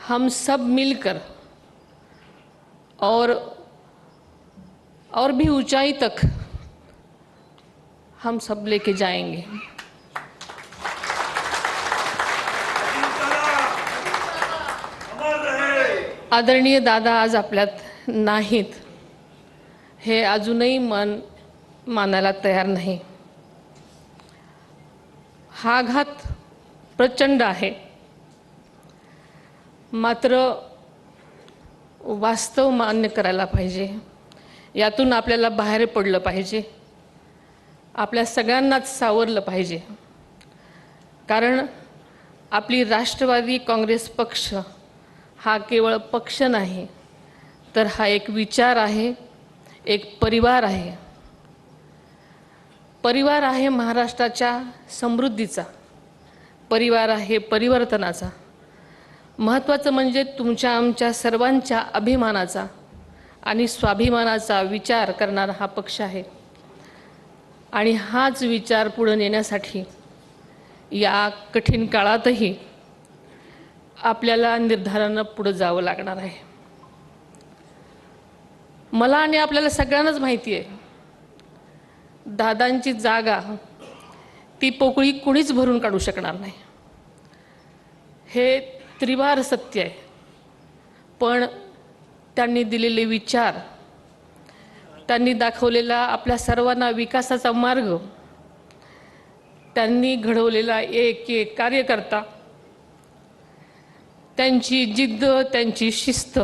हम सब मिलकर और भी ऊंचाई तक हम सब लेके जाएंगे। आदरणीय दादा आज आपल्यात नाहीत, हे अजूनही मन मानायला तयार नाही। हा आघात प्रचंड आहे, मात्र वास्तव मान्य करायला पाहिजे। यातून आपल्याला बाहेर पडलं पाहिजे, आपल्या सगळ्यांनाच सावरलं पाहिजे। कारण आपली राष्ट्रवादी काँग्रेस पक्ष हा केवळ पक्ष नाही, तर हा एक विचार आहे, एक परिवार आहे। परिवार आहे महाराष्ट्राच्या समृद्धीचा, परिवार आहे परिवर्तनाचा, महत्त्वाचं म्हणजे तुमच्या आमच्या सर्वांच्या अभिमानाचा आणि स्वाभिमानाचा विचार करणारा हा पक्ष आहे। आणि हाच विचार पुढे नेण्यासाठी या कठीण काळातही आपल्याला निर्धारानं पुढे जावं लागणार आहे। मला आणि आपल्याला सगळ्यांनाच माहिती आहे, दादांची जागा ती पोकळी कुणीच भरून काढू शकणार नाही, हे त्रिवार सत्य आहे। पण त्यांनी दिलेले विचार, त्यांनी दाखवलेला आपल्या सर्वांना विकासाचा मार्ग, त्यांनी घडवलेला एक एक कार्यकर्ता, त्यांची जिद्द, त्यांची शिस्त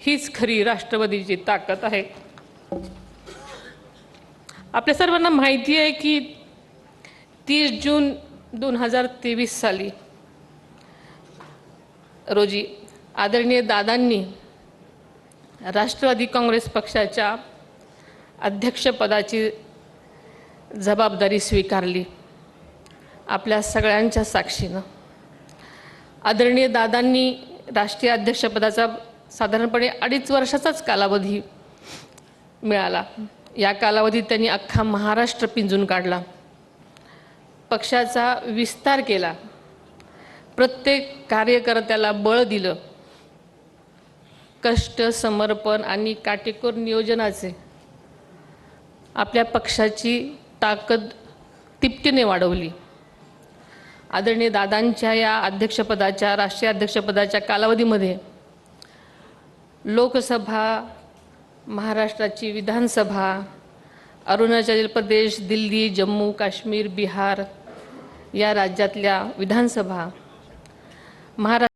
हीच खरी राष्ट्रवादीची ताकद आहे। आपल्या सर्वांना माहिती आहे की 30 जून 2023 साली रोजी आदरणीय दादांनी राष्ट्रवादी काँग्रेस पक्षाच्या अध्यक्षपदाची जबाबदारी स्वीकारली आपल्या सगळ्यांच्या साक्षीनं। आदरणीय दादांनी राष्ट्रीय अध्यक्षपदाचा साधारणपणे 2.5 वर्षाचाच कालावधी मिळाला। या कालावधीत त्यांनी अख्खा महाराष्ट्र पिंजून काढला, पक्षाचा विस्तार केला, प्रत्येक कार्यकर्त्याला बळ दिलं। कष्ट, समर्पण आणि काटेकोर नियोजनाचे आपल्या पक्षाची ताकद तिपटीने वाढवली। आदरणीय दादांच्या या अध्यक्षपदाच्या, राष्ट्रीय अध्यक्षपदाच्या कालावधीमध्ये लोकसभा, महाराष्ट्राची विधानसभा, अरुणाचल प्रदेश, दिल्ली, जम्मू काश्मीर, बिहार या राज्यातल्या विधानसभा, महाराष्ट्र